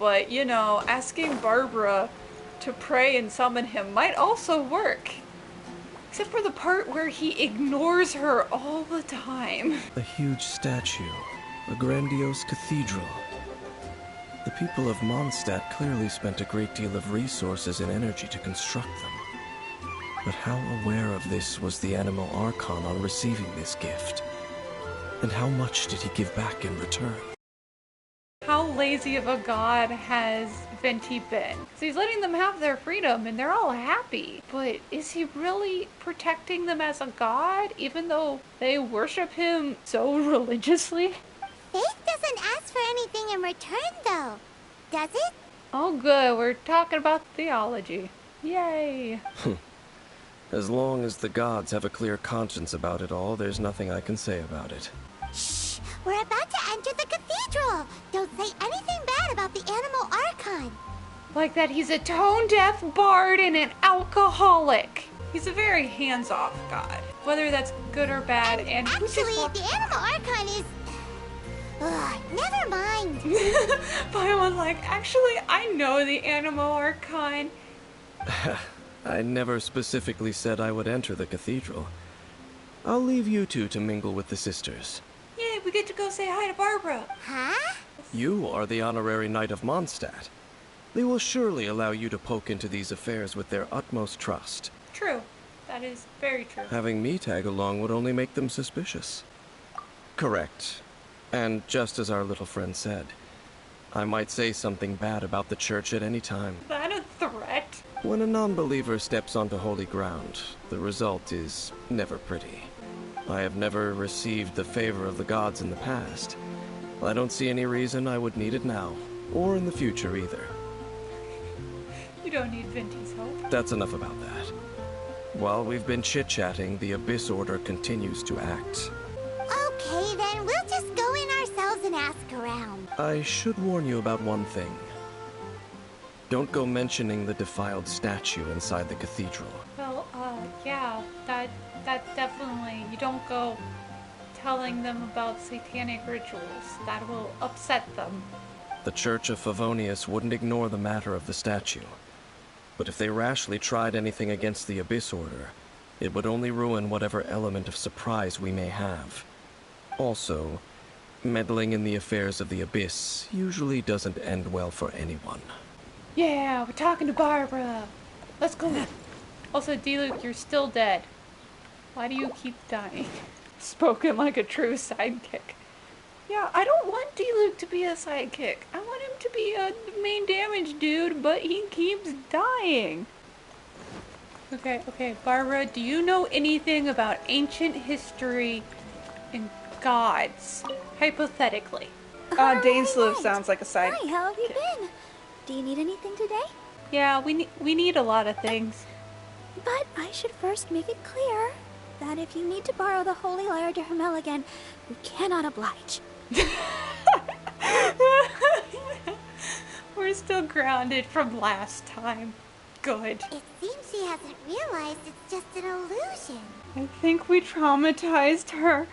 but, you know, asking Barbara to pray and summon him might also work. Except for the part where he ignores her all the time. A huge statue, a grandiose cathedral. The people of Mondstadt clearly spent a great deal of resources and energy to construct them. But how aware of this was the Animal Archon on receiving this gift? And how much did he give back in return? How lazy of a god has Venti been? So he's letting them have their freedom and they're all happy. But is he really protecting them as a god, even though they worship him so religiously? Faith doesn't ask for anything in return, though, does it? Oh good, we're talking about theology. Yay! As long as the gods have a clear conscience about it all, there's nothing I can say about it. Shh! We're about to enter the cathedral! Don't say anything bad about the Animal Archon! Like that he's a tone-deaf bard and an alcoholic. He's a very hands-off god, whether that's good or bad. And actually, the Animal Archon is... Ugh, never mind. Paimon's like, actually, I know the Animal Archon. I never specifically said I would enter the cathedral. I'll leave you two to mingle with the sisters. Yay, we get to go say hi to Barbara. Huh? You are the honorary knight of Mondstadt. They will surely allow you to poke into these affairs with their utmost trust. True. That is very true. Having me tag along would only make them suspicious. Correct. And just as our little friend said, I might say something bad about the church at any time. Is that a threat? When a non-believer steps onto holy ground, the result is never pretty. I have never received the favor of the gods in the past. I don't see any reason I would need it now, or in the future either. You don't need Venti's help. That's enough about that. While we've been chit-chatting, the Abyss Order continues to act. Okay, then we'll just go in ourselves and ask around. I should warn you about one thing. Don't go mentioning the defiled statue inside the cathedral. Well, yeah, that definitely, you don't go telling them about satanic rituals. That will upset them. The Church of Favonius wouldn't ignore the matter of the statue. But if they rashly tried anything against the Abyss Order, it would only ruin whatever element of surprise we may have. Also, meddling in the affairs of the Abyss usually doesn't end well for anyone. Yeah, we're talking to Barbara. Let's go. Also, D-Luke, you're still dead. Why do you keep dying? Spoken like a true sidekick. Yeah, I don't want D-Luke to be a sidekick. I want him to be a main damage dude, but he keeps dying. Okay, Barbara, do you know anything about ancient history and gods? Hypothetically. Dainselif sounds like a sidekick. Hi, how have you been? Do you need anything today? Yeah, we need a lot of things. But I should first make it clear that if you need to borrow the Holy Lyre to Hermel again, we cannot oblige. We're still grounded from last time. Good. It seems she hasn't realized it's just an illusion. I think we traumatized her.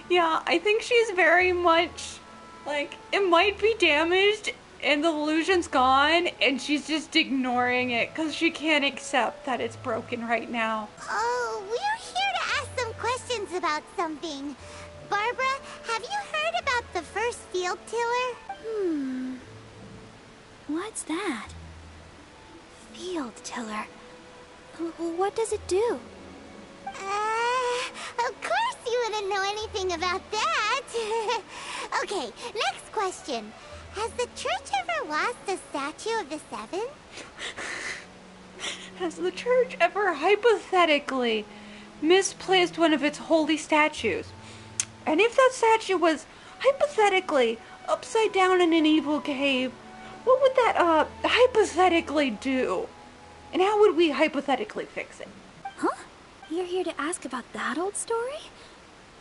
Yeah, I think she's very much, like, it might be damaged and the illusion's gone and she's just ignoring it because she can't accept that it's broken right now. Oh, we're here to ask some questions about something. Barbara, have you heard about the first field tiller? What's that? Field tiller. What does it do? Of course you wouldn't know anything about that. Okay, next question. Has the church ever lost a statue of the Seven? Has the church ever hypothetically misplaced one of its holy statues? And if that statue was hypothetically upside down in an evil cave, what would that hypothetically do? And how would we hypothetically fix it? Huh? You're here to ask about that old story?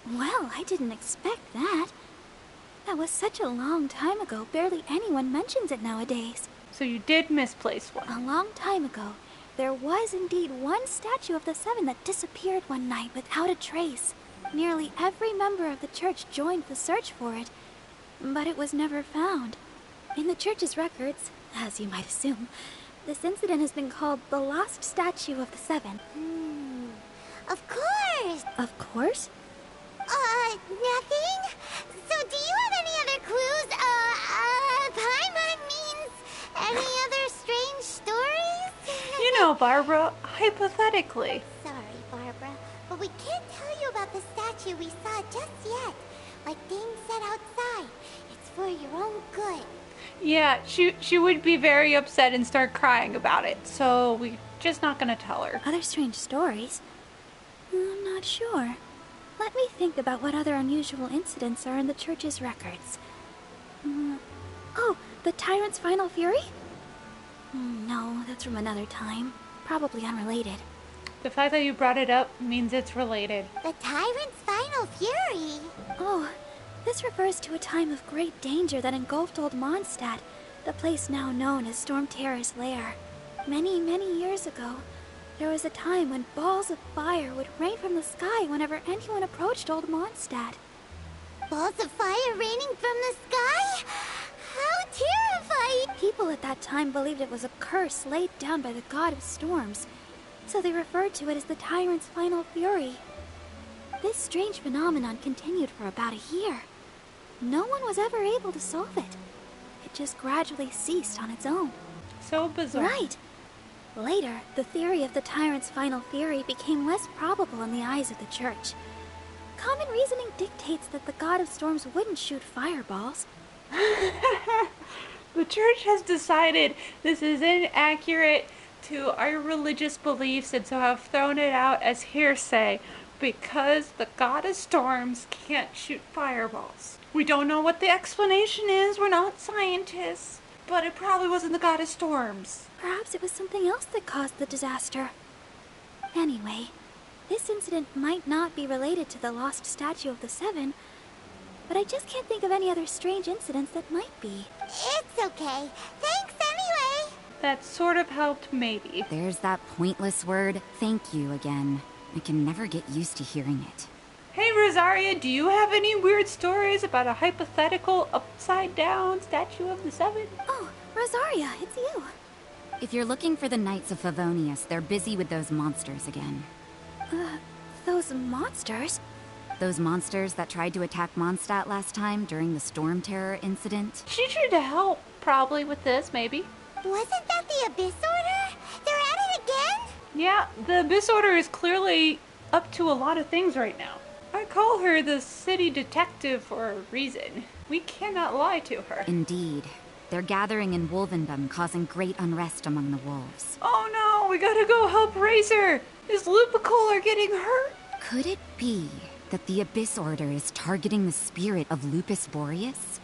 Well, I didn't expect that. That was such a long time ago, barely anyone mentions it nowadays. So you did misplace one. A long time ago, there was indeed one statue of the Seven that disappeared one night without a trace. Nearly every member of the church joined the search for it, but it was never found. In the church's records, as you might assume, this incident has been called the Lost Statue of the Seven. Of course! Of course? Nothing? So do you have any other clues? Paimon means any other strange stories? You know, Barbara, hypothetically. Sorry, Barbara, but we can't tell you about the statue we saw just yet. Like Dane said outside, it's for your own good. Yeah, she would be very upset and start crying about it, so we're just not gonna tell her. Other strange stories? I'm not sure. Let me think about what other unusual incidents are in the church's records. Oh, the Tyrant's Final Fury? No, that's from another time. Probably unrelated. The fact that you brought it up means it's related. The Tyrant's Final Fury? Oh, this refers to a time of great danger that engulfed Old Mondstadt, the place now known as Storm Terror's lair. Many, many years ago, there was a time when balls of fire would rain from the sky whenever anyone approached Old Mondstadt. Balls of fire raining from the sky? How terrifying! People at that time believed it was a curse laid down by the god of storms, so they referred to it as the Tyrant's Final Fury. This strange phenomenon continued for about a year. No one was ever able to solve it. It just gradually ceased on its own. So bizarre. Right. Later, the theory of the Tyrant's Final Fury became less probable in the eyes of the church. Common reasoning dictates that the god of storms wouldn't shoot fireballs. The church has decided this is inaccurate to our religious beliefs, and so have thrown it out as hearsay because the god of storms can't shoot fireballs. We don't know what the explanation is, we're not scientists, but it probably wasn't the god of storms. Perhaps it was something else that caused the disaster. Anyway, this incident might not be related to the lost statue of the Seven, but I just can't think of any other strange incidents that might be. It's okay. Thanks anyway. That sort of helped, maybe. There's that pointless word, thank you, again. I can never get used to hearing it. Hey Rosaria, do you have any weird stories about a hypothetical upside-down statue of the Seven? Oh, Rosaria, it's you. If you're looking for the Knights of Favonius, they're busy with those monsters again. Those monsters? Those monsters that tried to attack Mondstadt last time during the Storm Terror incident? She's here to help, probably, with this, maybe. Wasn't that the Abyss Order? They're at it again? Yeah, the Abyss Order is clearly up to a lot of things right now. I call her the city detective for a reason. We cannot lie to her. Indeed. They're gathering in Wolvendom, causing great unrest among the wolves. Oh no, we gotta go help Razor! His Lupical are getting hurt! Could it be that the Abyss Order is targeting the spirit of Lupus Boreas?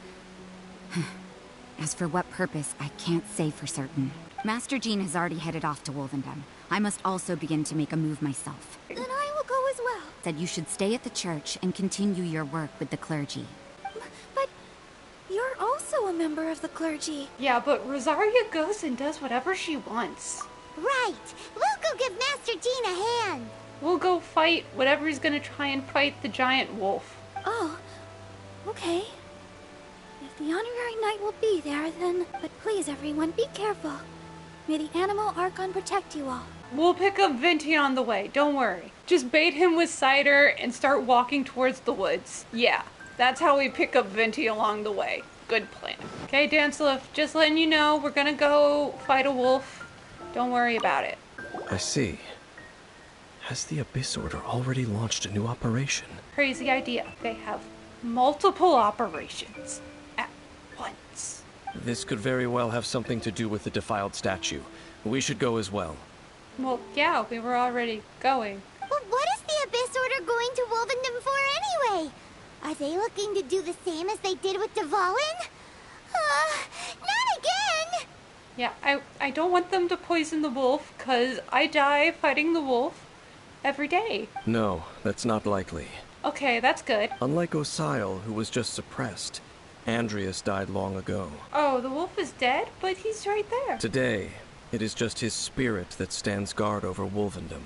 As for what purpose, I can't say for certain. Master Jean has already headed off to Wolvendom. I must also begin to make a move myself. Then I will go as well. Said you should stay at the church and continue your work with the clergy. But you're also a member of the clergy. Yeah, but Rosaria goes and does whatever she wants. Right. We'll go give Master Jean a hand. We'll go fight whatever he's gonna try and fight the giant wolf. Oh, okay. If the honorary knight will be there, then... But please, everyone, be careful. May the animal Archon protect you all. We'll pick up Venti on the way, don't worry. Just bait him with cider and start walking towards the woods. Yeah, that's how we pick up Venti along the way. Good plan. Okay, Dainselif, just letting you know, we're gonna go fight a wolf. Don't worry about it. I see. Has the Abyss Order already launched a new operation? Crazy idea. They have multiple operations at once. This could very well have something to do with the defiled statue. We should go as well. Well, yeah, we were already going. But what is the Abyss Order going to Wolvendom for anyway? Are they looking to do the same as they did with Dvalin? Not again! Yeah, I don't want them to poison the wolf, because I die fighting the wolf every day. No, that's not likely. Okay, that's good. Unlike Osile, who was just suppressed, Andreas died long ago. Oh, the wolf is dead, but he's right there. Today, it is just his spirit that stands guard over Wolvendom.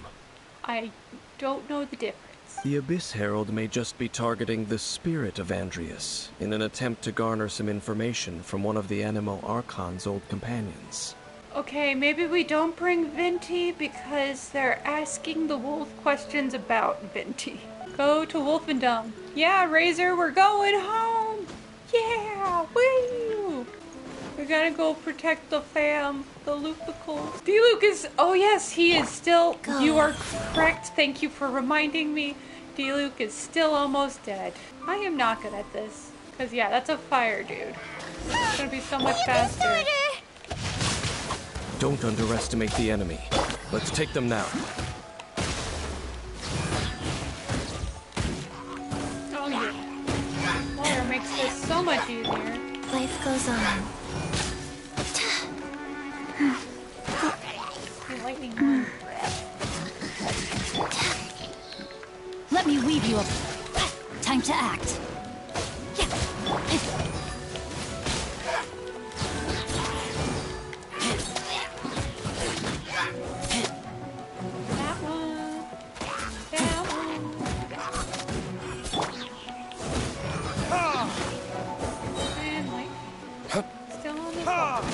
I don't know the difference. The Abyss Herald may just be targeting the spirit of Andreas in an attempt to garner some information from one of the Animo Archons' old companions. Okay, maybe we don't bring Venti because they're asking the wolf questions about Venti. Go to Wolfendom. Yeah, Razor, we're going home! Yeah! Woo! We gotta go protect the fam, the Lupicles. D-Luke is... Oh yes, he is still... You are correct. Thank you for reminding me. D-Luke is still almost dead. I am not good at this. Because yeah, that's a fire dude. It's gonna be so much faster. Don't underestimate the enemy. Let's take them now. Oh yeah. Water makes this so much easier. Life goes on. Lightning one. Let me weave you up. Time to act. That one. That one. And light. Still on the top.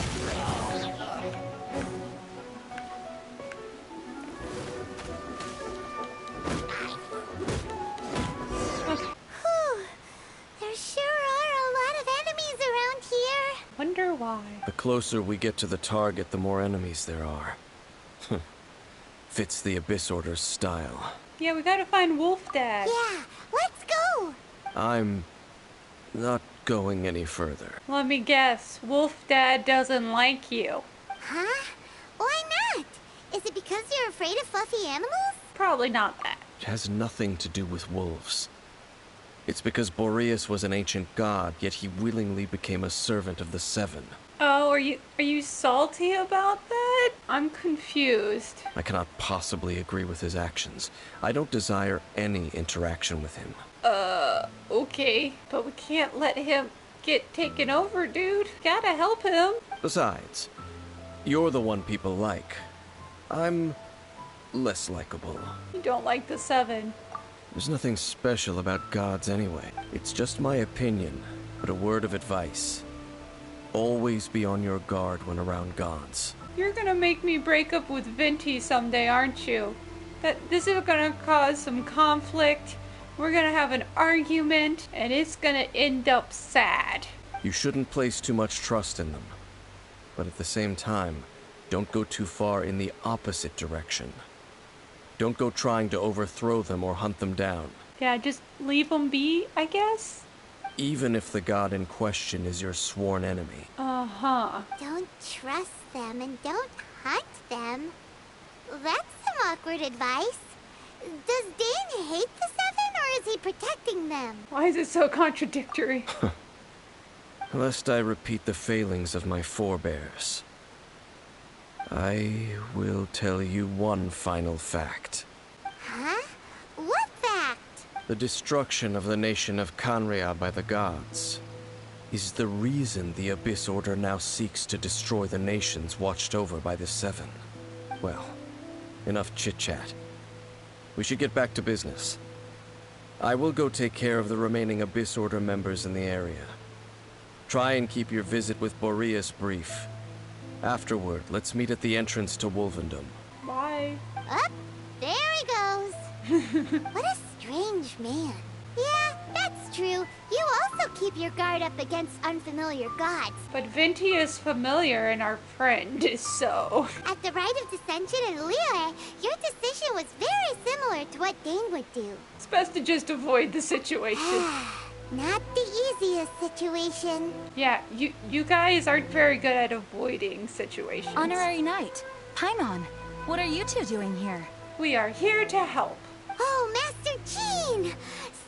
There sure are a lot of enemies around here. Wonder why. The closer we get to the target, the more enemies there are. Fits the Abyss Order's style. Yeah, we gotta find Wolf Dad. Yeah, let's go. I'm not going any further. Let me guess. Wolf Dad doesn't like you. Huh? Why not? Is it because you're afraid of fluffy animals? Probably not that. It has nothing to do with wolves. It's because Boreas was an ancient god, yet he willingly became a servant of the Seven. Oh, are you salty about that? I'm confused. I cannot possibly agree with his actions. I don't desire any interaction with him. Okay. But we can't let him get taken over, dude. Gotta help him. Besides, you're the one people like. I'm less likable. You don't like the Seven. There's nothing special about gods anyway. It's just my opinion, but a word of advice. Always be on your guard when around gods. You're gonna make me break up with Venti someday, aren't you? This is gonna cause some conflict. We're gonna have an argument, and it's gonna end up sad. You shouldn't place too much trust in them. But at the same time, don't go too far in the opposite direction. Don't go trying to overthrow them or hunt them down. Yeah, just leave them be, I guess? Even if the god in question is your sworn enemy. Uh-huh. Don't trust them and don't hunt them. That's some awkward advice. Does Dane hate the Seven, or is he protecting them? Why is it so contradictory? Lest I repeat the failings of my forebears, I will tell you one final fact. Huh? What fact? The destruction of the nation of Canria by the gods is the reason the Abyss Order now seeks to destroy the nations watched over by the Seven. Well, enough chit-chat. We should get back to business. I will go take care of the remaining Abyss Order members in the area. Try and keep your visit with Boreas brief. Afterward, let's meet at the entrance to Wolvendom. Bye. Up, there he goes. What a strange man. Yeah, that's true. You also keep your guard up against unfamiliar gods. But Venti is familiar and our friend is so. At the Rite of Dissension in Liyue, your decision was very similar to what Dane would do. It's best to just avoid the situation. Not the easiest situation. Yeah, you guys aren't very good at avoiding situations. Honorary Knight, Paimon, what are you two doing here? We are here to help. Oh, Master Jean!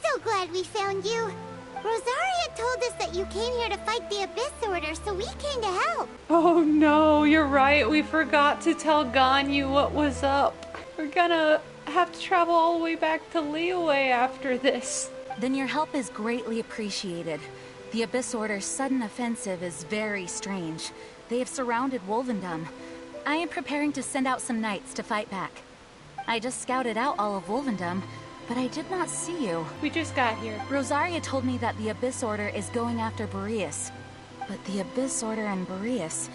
So glad we found you. Rosaria told us that you came here to fight the Abyss Order, so we came to help. Oh no, you're right. We forgot to tell Ganyu what was up. We're gonna have to travel all the way back to Liyue after this. Then your help is greatly appreciated. The Abyss Order's sudden offensive is very strange. They have surrounded Wolvendom. I am preparing to send out some knights to fight back. I just scouted out all of Wolvendom. but I did not see you. We just got here. Rosaria told me that the Abyss Order is going after Boreas. But the Abyss Order and Boreas...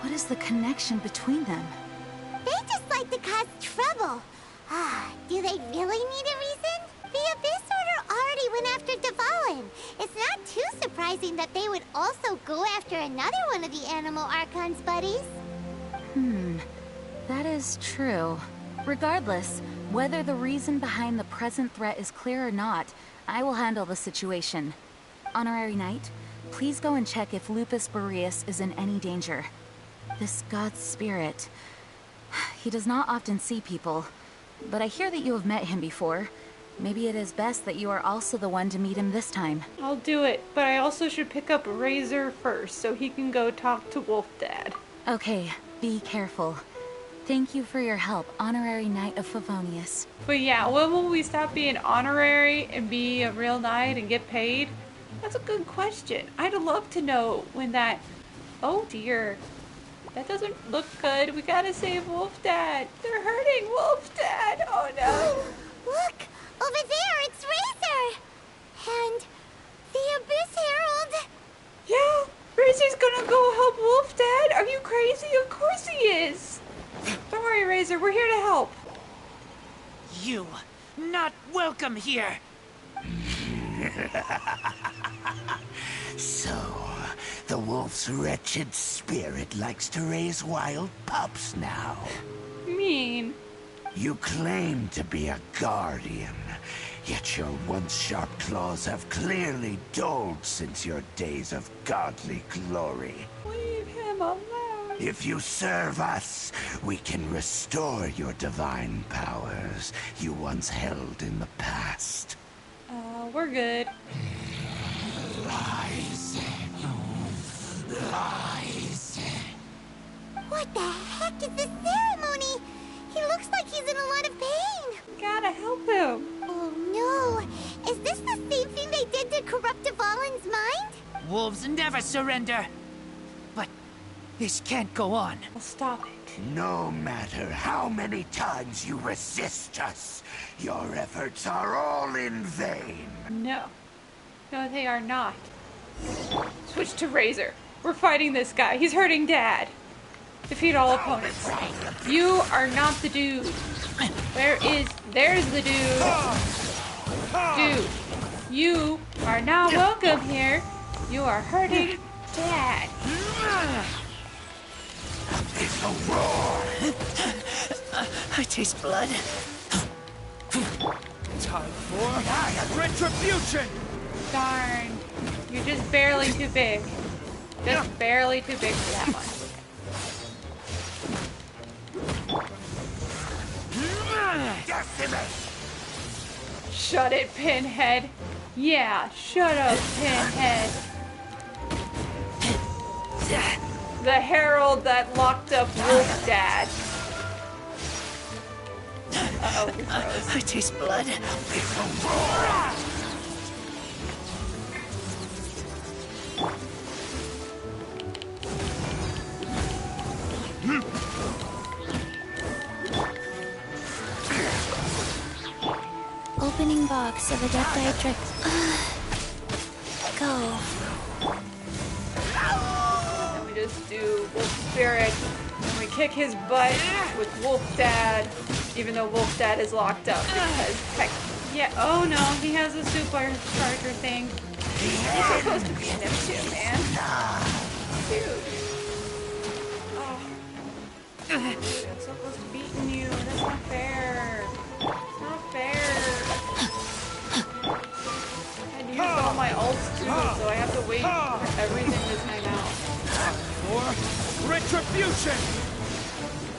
What is the connection between them? They just like to cause trouble. Do they really need a reason? The Abyss Order already went after Dvalin. It's not too surprising that they would also go after another one of the Animal Archons buddies. That is true. Regardless, whether the reason behind the present threat is clear or not, I will handle the situation. Honorary Knight, please go and check if Lupus Boreas is in any danger. This god's spirit... He does not often see people, but I hear that you have met him before. Maybe it is best that you are also the one to meet him this time. I'll do it, but I also should pick up Razor first so he can go talk to Wolf Dad. Okay, be careful. Thank you for your help, Honorary Knight of Favonius. But yeah, when will we stop being honorary and be a real knight and get paid? That's a good question. I'd love to know when that... Oh dear. That doesn't look good. We gotta save Wolf Dad. They're hurting Wolf Dad. Oh no. Look! Over there, it's Razor! And the Abyss Herald! Yeah, Razor's gonna go help Wolf Dad. Are you crazy? Of course he is. Don't worry, Razor. We're here to help. You, not welcome here. So, the wolf's wretched spirit likes to raise wild pups now. Mean. You claim to be a guardian, yet your once sharp claws have clearly dulled since your days of godly glory. Leave him alone. If you serve us, we can restore your divine powers you once held in the past. We're good. Lies. Lies. What the heck is this ceremony? He looks like he's in a lot of pain. Gotta help him. Oh no. Is this the same thing they did to corrupt Dvalin's mind? Wolves never surrender. But this can't go on. Well, stop it. No matter how many times you resist us, your efforts are all in vain. No. No, they are not. Switch to Razor. We're fighting this guy. He's hurting Dad. Defeat all opponents. You are not the dude. There's the dude. Dude, you are not welcome here. You are hurting Dad. It's a roar. I taste blood. Time for retribution! Darn. You're just barely too big. Just barely too big for that one. Shut it, Pinhead. Yeah, shut up, Pinhead. The herald that locked up Wolf Dad. Uh-oh, we froze. I taste blood. It's a roar. Opening box of Adepti Trick. Go. And we just do Wolf Spirit. And we kick his butt with Wolf Dad. Even though Wolf Dad is locked up. Because, heck, yeah, oh no, he has a super charger thing. He's supposed to be in him too, man. Dude. Oh. Dude, I'm so close to beating you. That's not fair. It's not fair. I used all my ults too, so I have to wait for everything to time out. For retribution!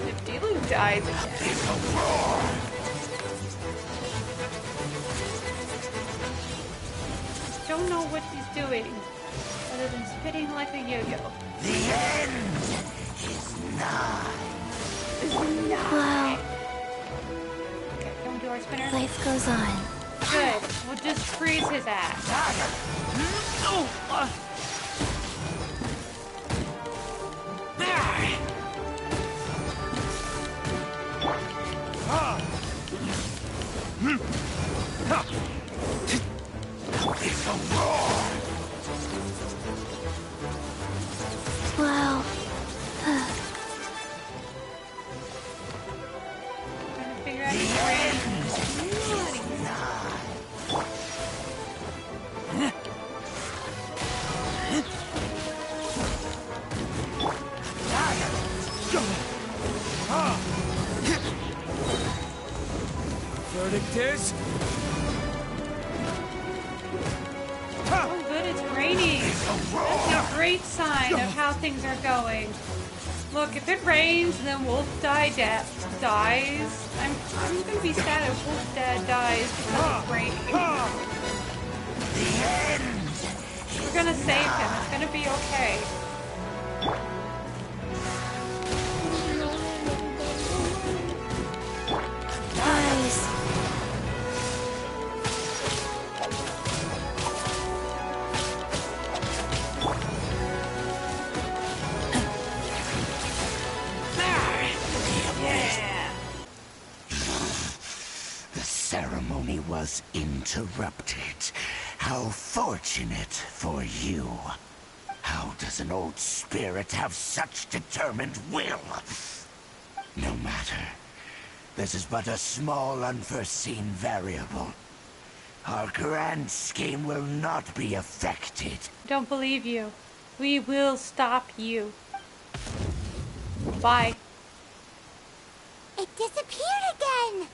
If Dilu dies again. It's a roar. Don't know what he's doing, other than spitting like a yo-yo. The end is nigh. It's not. Wow. Okay, don't do our spinner. Life goes on. Good. We'll just freeze his ass. verdict is... Oh good, it's raining. That's a great sign of how things are going. Look, if it rains and then Wolf dies, I'm gonna be sad if Wolf Dad dies because it's raining. The end! We're gonna save him. It's gonna be okay. Guys. The ceremony was interrupted. How fortunate for you. How does an old spirit have such determined will? No matter. This is but a small unforeseen variable. Our grand scheme will not be affected. Don't believe you. We will stop you. Bye. It disappeared again!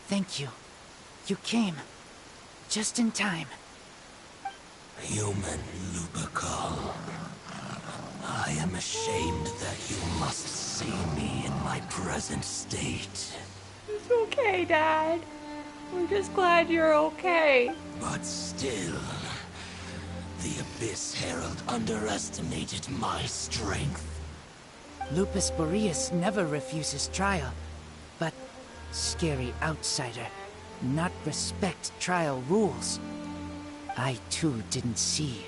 Thank you. You came. Just in time. Human Lupercal. I am ashamed that you must see me in my present state. It's okay, Dad. We're just glad you're okay. But still, the Abyss Herald underestimated my strength. Lupus Boreas never refuses trial, but scary outsider, not respect trial rules. I too didn't see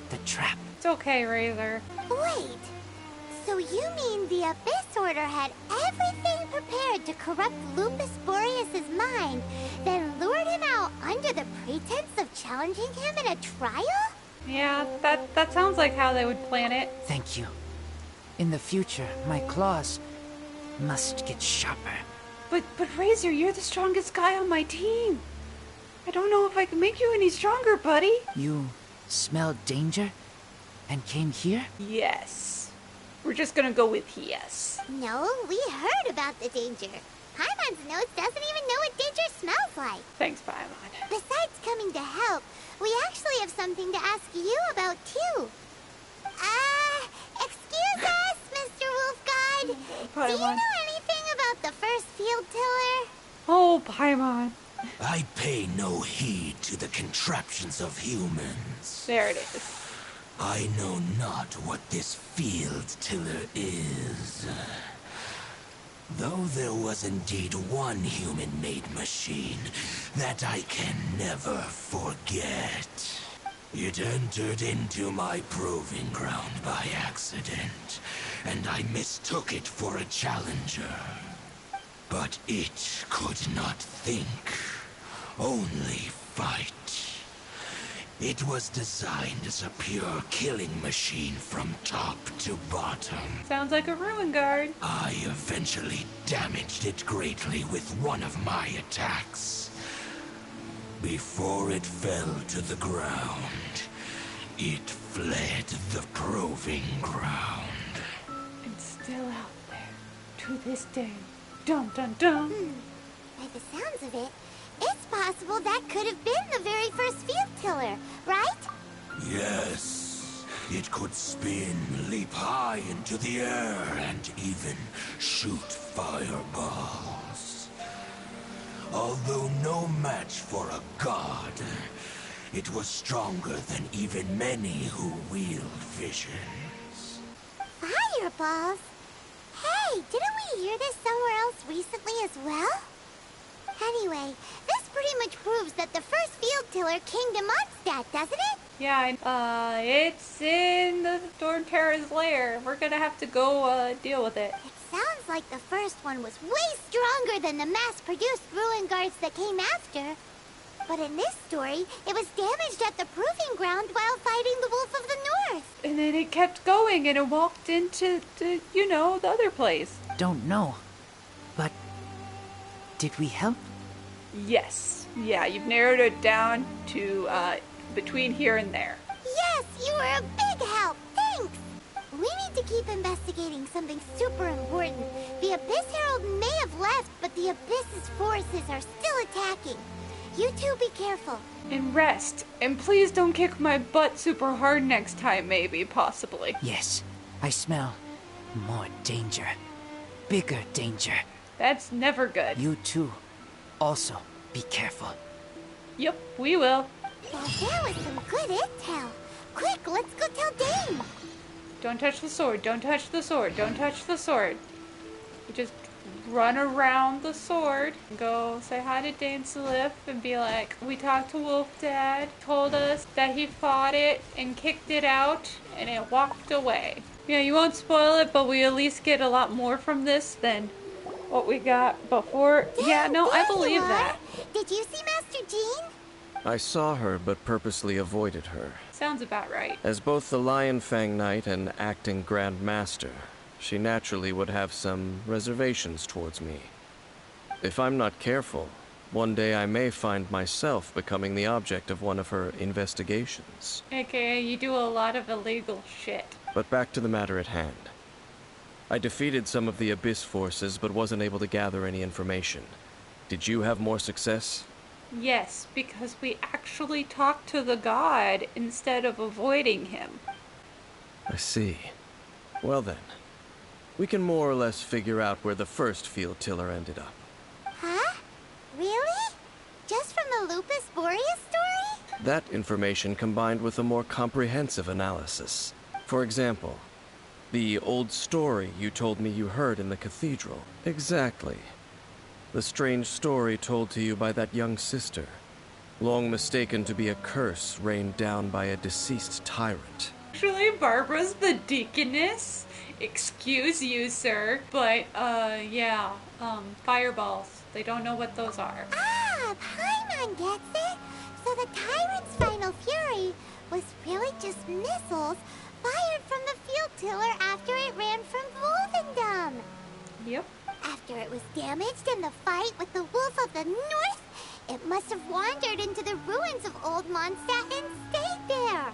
the trap. It's okay, Razor. Wait, so you mean the Abyss Order had everything prepared to corrupt Lupus Boreas' mind, then lured him out under the pretense of challenging him in a trial? Yeah, that sounds like how they would plan it. Thank you. In the future, my claws must get sharper. But Razor, you're the strongest guy on my team. I don't know if I can make you any stronger, buddy. You smelled danger and came here? Yes. We're just gonna go with yes. No, we heard about the danger. Paimon's nose doesn't even know what danger smells like. Thanks, Paimon. Besides coming to help, we actually have something to ask you about too. Excuse us, Mr. Wolfguard. Do you know anything about the first field tiller? Oh, Paimon. I pay no heed to the contraptions of humans. There it is. I know not what this field tiller is. Though there was indeed one human-made machine that I can never forget. It entered into my proving ground by accident, and I mistook it for a challenger. But it could not think, only fight. It was designed as a pure killing machine from top to bottom. Sounds like a ruin guard. I eventually damaged it greatly with one of my attacks. Before it fell to the ground, it fled the proving ground. It's still out there, to this day. Dun dun dun. By the sounds of it, it's possible that could have been the very first field tiller, right? Yes, it could spin, leap high into the air, and even shoot fireballs. Although no match for a god, it was stronger than even many who wield visions. Fireballs? Hey, didn't we hear this somewhere else recently as well? Anyway, this pretty much proves that the first field tiller came to Mondstadt, doesn't it? Yeah, it's in the Storm Terror's lair. We're gonna have to go, deal with it. It sounds like the first one was way stronger than the mass-produced ruin guards that came after. But in this story, it was damaged at the proving ground while fighting the Wolf of the North. And then it kept going and it walked into, the other place. Don't know. But did we help? Yes. Yeah, you've narrowed it down to, between here and there. Yes, you were a big help. Thanks. We need to keep investigating something super important. The Abyss Herald may have left, but The Abyss's forces are still attacking. You two be careful. And rest. And please don't kick my butt super hard next time, maybe, possibly. Yes, I smell more danger. Bigger danger. That's never good. You too. Also, be careful. Yep, we will. Well, there was some good intel. Quick, let's go tell Dane. Don't touch the sword, don't touch the sword, don't touch the sword. You just run around the sword, go say hi to Dainselif and be like, we talked to Wolf Dad, told us that he fought it and kicked it out and it walked away. Yeah, you won't spoil it, but we at least get a lot more from this than what we got before. Dane, Yeah, no, I there believe you are. that. Did you see Master Jean? I saw her, but purposely avoided her. Sounds about right. As both the Lion Fang Knight and acting Grand Master, she naturally would have some reservations towards me. If I'm not careful, one day I may find myself becoming the object of one of her investigations. AKA, you do a lot of illegal shit. But back to the matter at hand. I defeated some of the Abyss forces, but wasn't able to gather any information. Did you have more success? Yes, because we actually talked to the god instead of avoiding him. I see. Well then, we can more or less figure out where the first field tiller ended up. Huh? Really? Just from the Lupus Boreas story? That information combined with a more comprehensive analysis. For example, the old story you told me you heard in the cathedral. Exactly. The strange story told to you by that young sister, long mistaken to be a curse rained down by a deceased tyrant. Actually, Barbara's the deaconess. Excuse you, sir. But, yeah, fireballs. They don't know what those are. Ah, Paimon gets it. So the tyrant's final fury was really just missiles fired from the field tiller after it ran from Wolvendom. Yep. After it was damaged in the fight with the Wolf of the North, it must have wandered into the ruins of Old Mondstadt and stayed there.